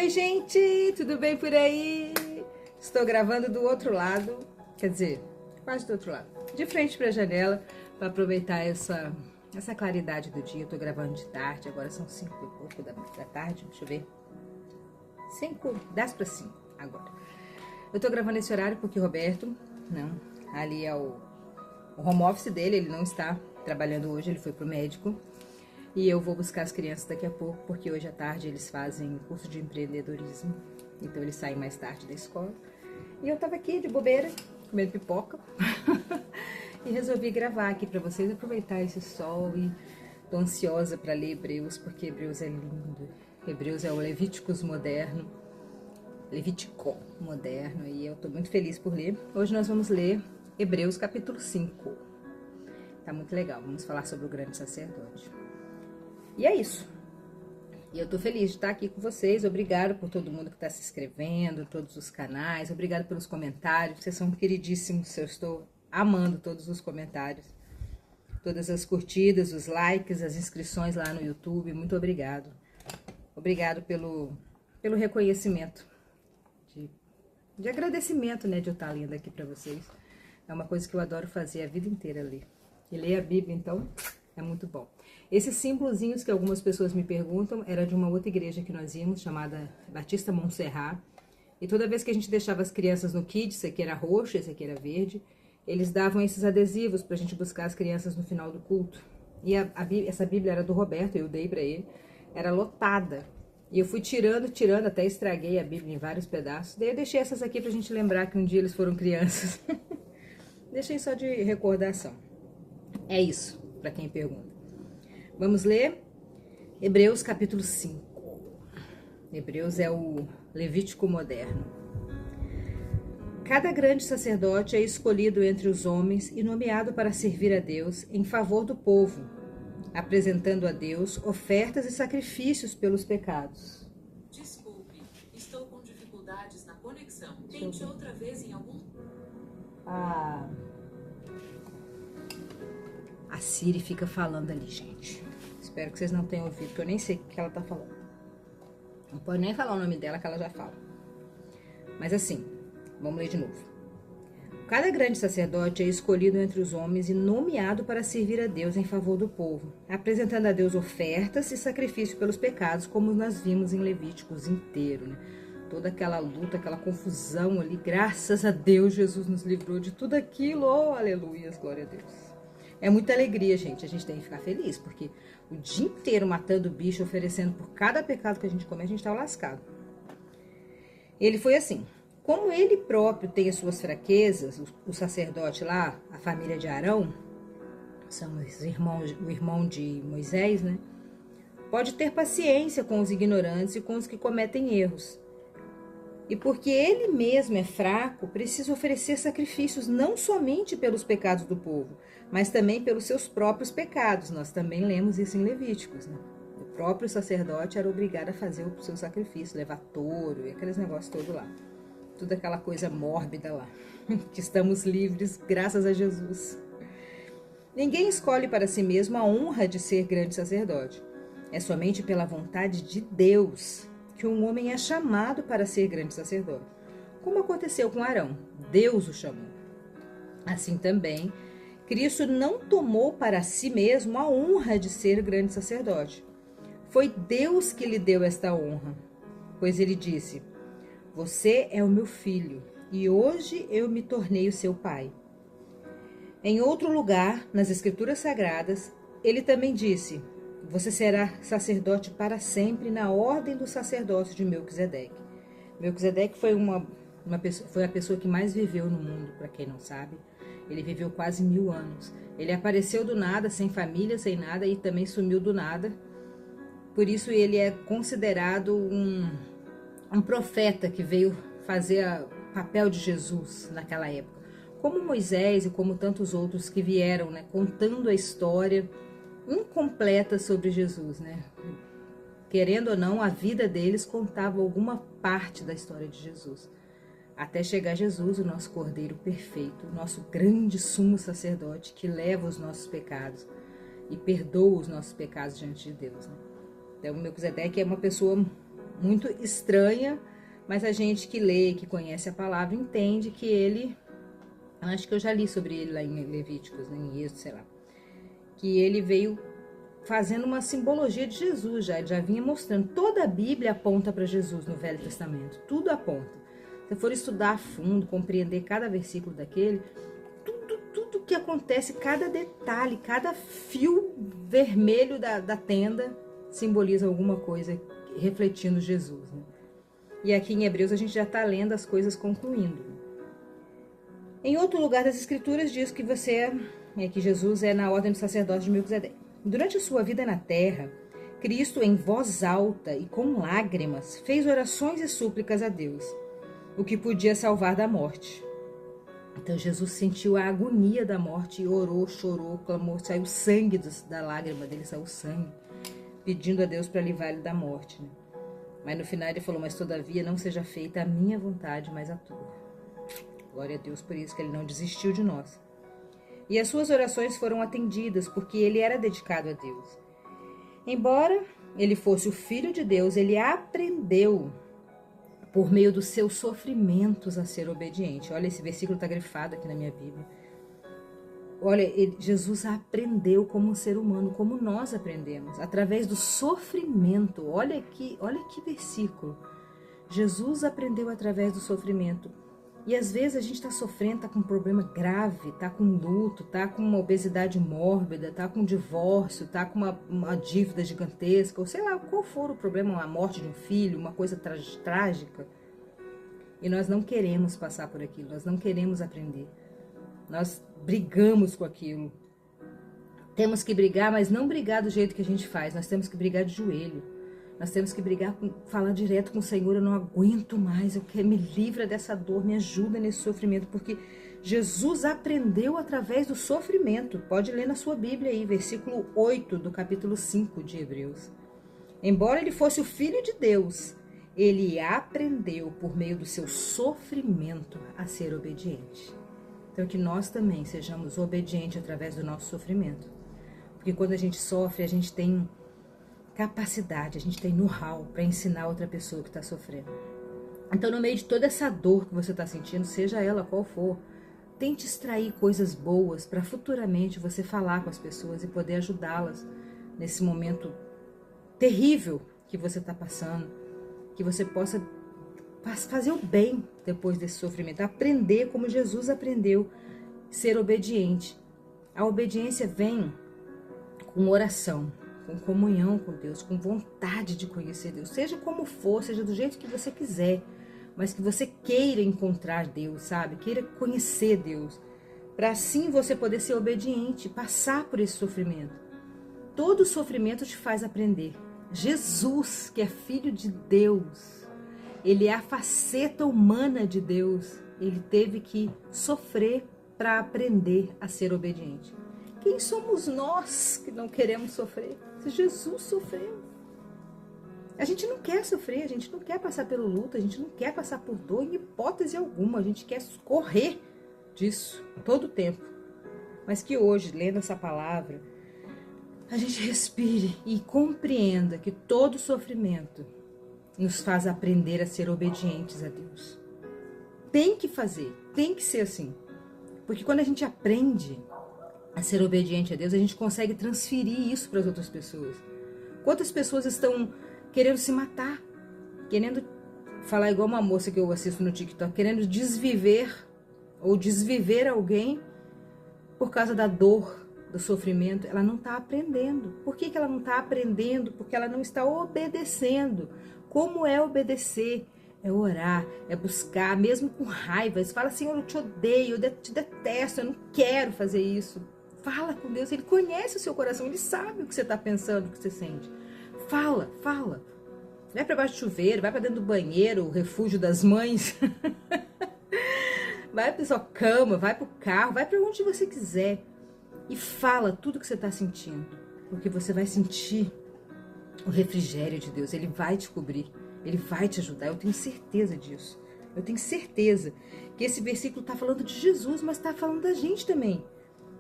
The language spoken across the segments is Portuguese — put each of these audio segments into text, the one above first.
Oi, gente, tudo bem por aí? Estou gravando do outro lado, quer dizer, quase do outro lado, de frente para a janela, para aproveitar essa claridade do dia. Estou gravando de tarde, agora são 5 e pouco da tarde, deixa eu ver, 10 para 5 agora. Eu estou gravando esse horário porque o Roberto, não, ali é o home office dele, ele não está trabalhando hoje, ele foi pro médico. E eu vou buscar as crianças daqui a pouco, porque hoje à tarde eles fazem curso de empreendedorismo. Então eles saem mais tarde da escola. E eu tava aqui de bobeira, comendo pipoca. E resolvi gravar aqui pra vocês, aproveitar esse sol. E tô ansiosa pra ler Hebreus, porque Hebreus é lindo. Hebreus é o Levíticos moderno. Levítico moderno. E eu tô muito feliz por ler. Hoje nós vamos ler Hebreus capítulo 5. Tá muito legal, vamos falar sobre o grande sacerdote. E é isso. E eu tô feliz de estar aqui com vocês. Obrigado por todo mundo que está se inscrevendo, todos os canais. Obrigado pelos comentários. Vocês são queridíssimos. Eu estou amando todos os comentários. Todas as curtidas, os likes, as inscrições lá no YouTube. Muito obrigado. Obrigado pelo reconhecimento. De agradecimento, né, de eu estar lendo aqui para vocês. É uma coisa que eu adoro fazer a vida inteira, ler. E ler a Bíblia, então, é muito bom. Esses símbolozinhos que algumas pessoas me perguntam era de uma outra igreja que nós íamos, chamada Batista Montserrat. E toda vez que a gente deixava as crianças no Kids, esse aqui era roxo, esse aqui era verde, eles davam esses adesivos pra gente buscar as crianças no final do culto. E essa Bíblia era do Roberto, eu dei pra ele, era lotada. E eu fui tirando, até estraguei a Bíblia em vários pedaços. Daí eu deixei essas aqui pra gente lembrar que um dia eles foram crianças. Deixei só de recordação. É isso, pra quem pergunta. Vamos ler Hebreus capítulo 5. Hebreus é o Levítico moderno. Cada grande sacerdote é escolhido entre os homens e nomeado para servir a Deus em favor do povo, apresentando a Deus ofertas e sacrifícios pelos pecados. Desculpe, estou com dificuldades na conexão. Tente outra vez em algum... A Siri fica falando ali, gente. Espero que vocês não tenham ouvido, porque eu nem sei o que ela tá falando. Não pode nem falar o nome dela, que ela já fala. Mas assim, vamos ler de novo. Cada grande sacerdote é escolhido entre os homens e nomeado para servir a Deus em favor do povo, apresentando a Deus ofertas e sacrifício pelos pecados, como nós vimos em Levíticos inteiro, né? Toda aquela luta, aquela confusão ali, graças a Deus, Jesus nos livrou de tudo aquilo, oh, aleluia, glória a Deus. É muita alegria, gente, a gente tem que ficar feliz, porque o dia inteiro matando bicho, oferecendo por cada pecado que a gente come, a gente tá lascado. Ele foi assim, como ele próprio tem as suas fraquezas, o sacerdote lá, a família de Arão, são os irmãos, o irmão de Moisés, né? Pode ter paciência com os ignorantes e com os que cometem erros. E porque ele mesmo é fraco, precisa oferecer sacrifícios não somente pelos pecados do povo, mas também pelos seus próprios pecados. Nós também lemos isso em Levíticos, né? O próprio sacerdote era obrigado a fazer o seu sacrifício, levar touro e aqueles negócios todos lá. Tudo aquela coisa mórbida lá. Que estamos livres graças a Jesus. Ninguém escolhe para si mesmo a honra de ser grande sacerdote. É somente pela vontade de Deus que um homem é chamado para ser grande sacerdote. Como aconteceu com Arão, Deus o chamou. Assim também, Cristo não tomou para si mesmo a honra de ser grande sacerdote. Foi Deus que lhe deu esta honra, pois ele disse: "Você é o meu filho, e hoje eu me tornei o seu pai." Em outro lugar, nas Escrituras Sagradas, ele também disse: "Você será sacerdote para sempre na ordem do sacerdócio de Melquisedeque." Melquisedeque foi foi a pessoa que mais viveu no mundo, para quem não sabe. Ele viveu quase 1000 anos. Ele apareceu do nada, sem família, sem nada, e também sumiu do nada. Por isso ele é considerado um profeta que veio fazer o papel de Jesus naquela época. Como Moisés e como tantos outros que vieram, né, contando a história incompleta sobre Jesus, né? Querendo ou não, a vida deles contava alguma parte da história de Jesus. Até chegar Jesus, o nosso Cordeiro perfeito, o nosso grande sumo sacerdote que leva os nossos pecados e perdoa os nossos pecados diante de Deus, né? Então, Melquisedeque é uma pessoa muito estranha, mas a gente que lê, que conhece a palavra, entende que ele, acho que eu já li sobre ele lá em Levíticos, em Êxodo, sei lá, que ele veio fazendo uma simbologia de Jesus já, ele já vinha mostrando. Toda a Bíblia aponta para Jesus no Velho Testamento, tudo aponta. Se for estudar a fundo, compreender cada versículo daquele, tudo que acontece, cada detalhe, cada fio vermelho da tenda simboliza alguma coisa refletindo Jesus, né? E aqui em Hebreus a gente já está lendo as coisas concluindo. Em outro lugar das Escrituras diz que que Jesus é na ordem do sacerdote de Melquisedeque. Durante a sua vida na terra, Cristo, em voz alta e com lágrimas, fez orações e súplicas a Deus, o que podia salvar da morte. Então Jesus sentiu a agonia da morte e orou, chorou, clamou, saiu sangue da lágrima dele, saiu sangue, pedindo a Deus para livrar ele da morte, né? Mas no final ele falou, mas todavia não seja feita a minha vontade, mas a tua. Glória a Deus por isso, que ele não desistiu de nós. E as suas orações foram atendidas, porque ele era dedicado a Deus. Embora ele fosse o Filho de Deus, ele aprendeu, por meio dos seus sofrimentos, a ser obediente. Olha, esse versículo está grifado aqui na minha Bíblia. Olha, Jesus aprendeu como um ser humano, como nós aprendemos, através do sofrimento. Olha que versículo. Jesus aprendeu através do sofrimento. E às vezes a gente está sofrendo, está com um problema grave, está com luto, está com uma obesidade mórbida, está com um divórcio, está com uma dívida gigantesca, ou sei lá, qual for o problema, a morte de um filho, uma coisa trágica. E nós não queremos passar por aquilo, nós não queremos aprender. Nós brigamos com aquilo. Temos que brigar, mas não brigar do jeito que a gente faz, nós temos que brigar de joelho. Nós temos que brigar, falar direto com o Senhor, eu não aguento mais, eu quero, me livra dessa dor, me ajuda nesse sofrimento, porque Jesus aprendeu através do sofrimento. Pode ler na sua Bíblia aí, versículo 8 do capítulo 5 de Hebreus. Embora ele fosse o Filho de Deus, ele aprendeu por meio do seu sofrimento a ser obediente. Então que nós também sejamos obedientes através do nosso sofrimento. Porque quando a gente sofre, a gente tem capacidade, a gente tem know-how para ensinar outra pessoa que está sofrendo. Então, no meio de toda essa dor que você está sentindo, seja ela qual for, tente extrair coisas boas para futuramente você falar com as pessoas e poder ajudá-las nesse momento terrível que você está passando, que você possa fazer o bem depois desse sofrimento, aprender como Jesus aprendeu, ser obediente. A obediência vem com oração, com comunhão com Deus, com vontade de conhecer Deus, seja como for, seja do jeito que você quiser, mas que você queira encontrar Deus, sabe? Queira conhecer Deus, para assim você poder ser obediente, passar por esse sofrimento. Todo sofrimento te faz aprender. Jesus, que é Filho de Deus, ele é a faceta humana de Deus, ele teve que sofrer para aprender a ser obediente. Quem somos nós que não queremos sofrer? Se Jesus sofreu. A gente não quer sofrer, a gente não quer passar pelo luto, a gente não quer passar por dor em hipótese alguma, a gente quer correr disso todo o tempo. Mas que hoje, lendo essa palavra, a gente respire e compreenda que todo sofrimento nos faz aprender a ser obedientes a Deus. Tem que fazer, tem que ser assim. Porque quando a gente aprende a ser obediente a Deus, a gente consegue transferir isso para as outras pessoas. Quantas pessoas estão querendo se matar, querendo falar igual uma moça que eu assisto no TikTok, querendo desviver alguém por causa da dor, do sofrimento. Ela não está aprendendo. Por que ela não está aprendendo? Porque ela não está obedecendo. Como é obedecer? É orar, é buscar, mesmo com raiva. Você fala, Senhor, eu te odeio, eu te detesto, eu não quero fazer isso. Fala com Deus, Ele conhece o seu coração, Ele sabe o que você está pensando, o que você sente. Fala. Vai para baixo do chuveiro, vai para dentro do banheiro, o refúgio das mães. Vai para sua cama, vai para o carro, vai para onde você quiser. E fala tudo o que você está sentindo. Porque você vai sentir o refrigério de Deus, Ele vai te cobrir, Ele vai te ajudar. Eu tenho certeza disso. Eu tenho certeza que esse versículo está falando de Jesus, mas está falando da gente também.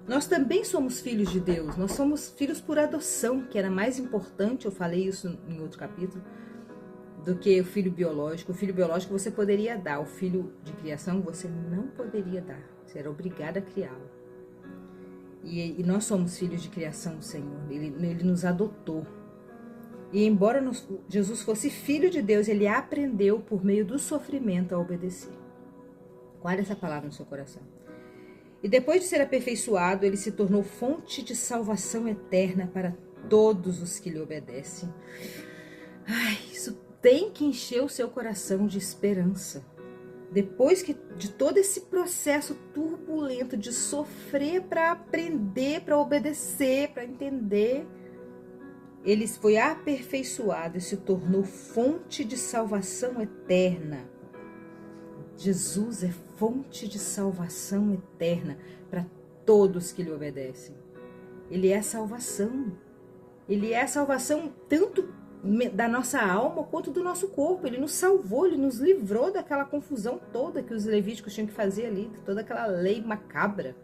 Nós também somos filhos de Deus, nós somos filhos por adoção, que era mais importante, eu falei isso em outro capítulo, do que o filho biológico. O filho biológico você poderia dar, o filho de criação você não poderia dar. Você era obrigado a criá-lo. E nós somos filhos de criação do Senhor. Ele nos adotou. E embora Jesus fosse filho de Deus, ele aprendeu por meio do sofrimento a obedecer. Guarde essa palavra no seu coração. E depois de ser aperfeiçoado, ele se tornou fonte de salvação eterna para todos os que lhe obedecem. Ai, isso tem que encher o seu coração de esperança. Depois de todo esse processo turbulento de sofrer para aprender, para obedecer, para entender, ele foi aperfeiçoado e se tornou fonte de salvação eterna. Jesus é fonte de salvação eterna para todos que lhe obedecem. Ele é a salvação. Ele é a salvação tanto da nossa alma quanto do nosso corpo. Ele nos salvou, ele nos livrou daquela confusão toda que os levíticos tinham que fazer ali, toda aquela lei macabra.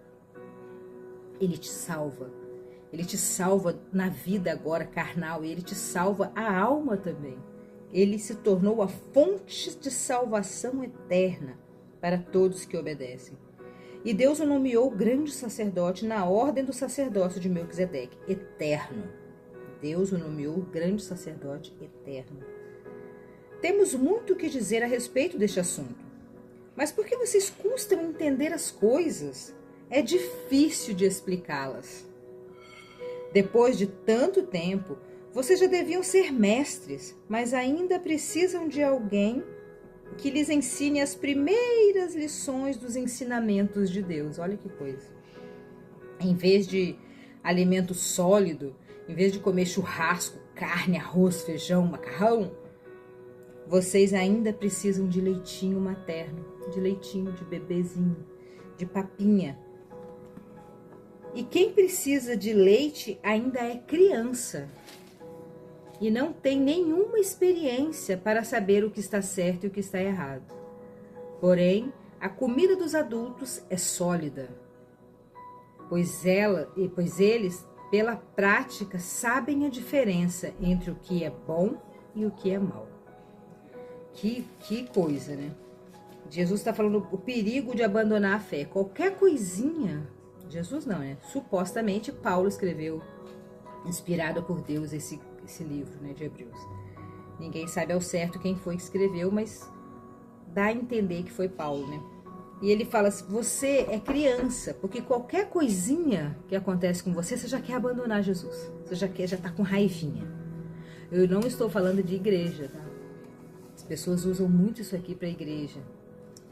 Ele te salva. Ele te salva na vida agora carnal e ele te salva a alma também. Ele se tornou a fonte de salvação eterna para todos que obedecem. E Deus o nomeou grande sacerdote na ordem do sacerdócio de Melquisedeque, eterno. Deus o nomeou grande sacerdote eterno. Temos muito o que dizer a respeito deste assunto. Mas por que vocês custam entender as coisas? É difícil de explicá-las. Depois de tanto tempo, vocês já deviam ser mestres, mas ainda precisam de alguém que lhes ensine as primeiras lições dos ensinamentos de Deus. Olha que coisa. Em vez de alimento sólido, em vez de comer churrasco, carne, arroz, feijão, macarrão, vocês ainda precisam de leitinho materno, de leitinho de bebezinho, de papinha. E quem precisa de leite ainda é criança e não tem nenhuma experiência para saber o que está certo e o que está errado. Porém, a comida dos adultos é sólida, pois eles, pela prática, sabem a diferença entre o que é bom e o que é mal. Que coisa, né? Jesus está falando o perigo de abandonar a fé. Qualquer coisinha, Jesus não, né? Supostamente Paulo escreveu, inspirado por Deus, esse livro, né, de Hebreus. Ninguém sabe ao certo quem foi que escreveu, mas dá a entender que foi Paulo, né? E ele fala assim, você é criança, porque qualquer coisinha que acontece com você, você já quer abandonar Jesus. Você já tá com raivinha. Eu não estou falando de igreja, tá? As pessoas usam muito isso aqui para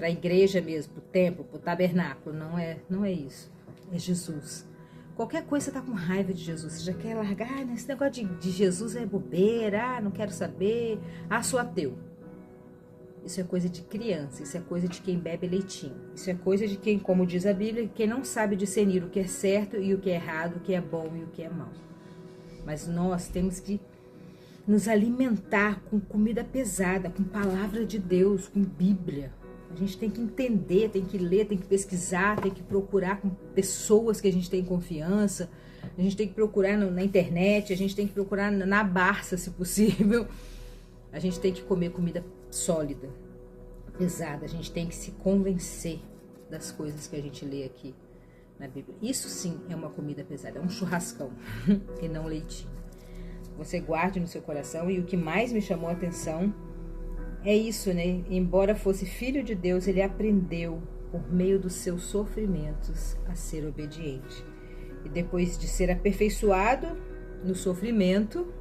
igreja mesmo, pro templo, pro tabernáculo. Não é isso. É Jesus. Qualquer coisa você tá com raiva de Jesus, você já quer largar, né? Esse negócio de Jesus é bobeira, não quero saber, sou ateu. Isso é coisa de criança, isso é coisa de quem bebe leitinho. Isso é coisa de quem, como diz a Bíblia, quem não sabe discernir o que é certo e o que é errado, o que é bom e o que é mal. Mas nós temos que nos alimentar com comida pesada, com palavra de Deus, com Bíblia. A gente tem que entender, tem que ler, tem que pesquisar, tem que procurar com pessoas que a gente tem confiança. A gente tem que procurar na internet, a gente tem que procurar na Barça, se possível. A gente tem que comer comida sólida, pesada. A gente tem que se convencer das coisas que a gente lê aqui na Bíblia. Isso sim é uma comida pesada, é um churrascão e não leitinho. Você guarde no seu coração. E o que mais me chamou a atenção é isso, né? Embora fosse filho de Deus, ele aprendeu por meio dos seus sofrimentos a ser obediente. E depois de ser aperfeiçoado no sofrimento,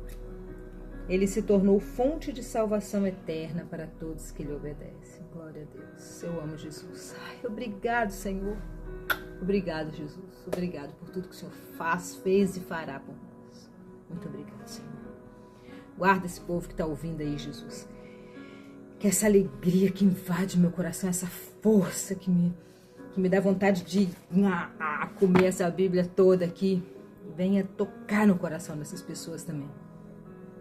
ele se tornou fonte de salvação eterna para todos que lhe obedecem. Glória a Deus. Eu amo Jesus. Ai, obrigado, Senhor. Obrigado, Jesus. Obrigado por tudo que o Senhor fez e fará por nós. Muito obrigado, Senhor. Guarda esse povo que está ouvindo aí, Jesus. Que essa alegria que invade meu coração, essa força que me dá vontade de comer essa Bíblia toda aqui, venha tocar no coração dessas pessoas também.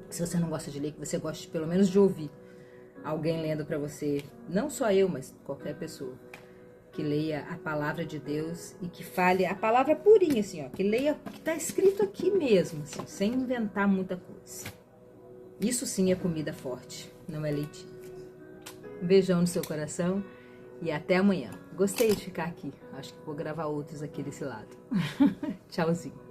Se você não gosta de ler, que você goste pelo menos de ouvir alguém lendo para você, não só eu, mas qualquer pessoa, que leia a palavra de Deus e que fale a palavra purinha, assim, ó, que leia o que está escrito aqui mesmo, assim, sem inventar muita coisa. Isso sim é comida forte. não é leite. Um beijão no seu coração e até amanhã. Gostei de ficar aqui. Acho que vou gravar outros aqui desse lado. Tchauzinho.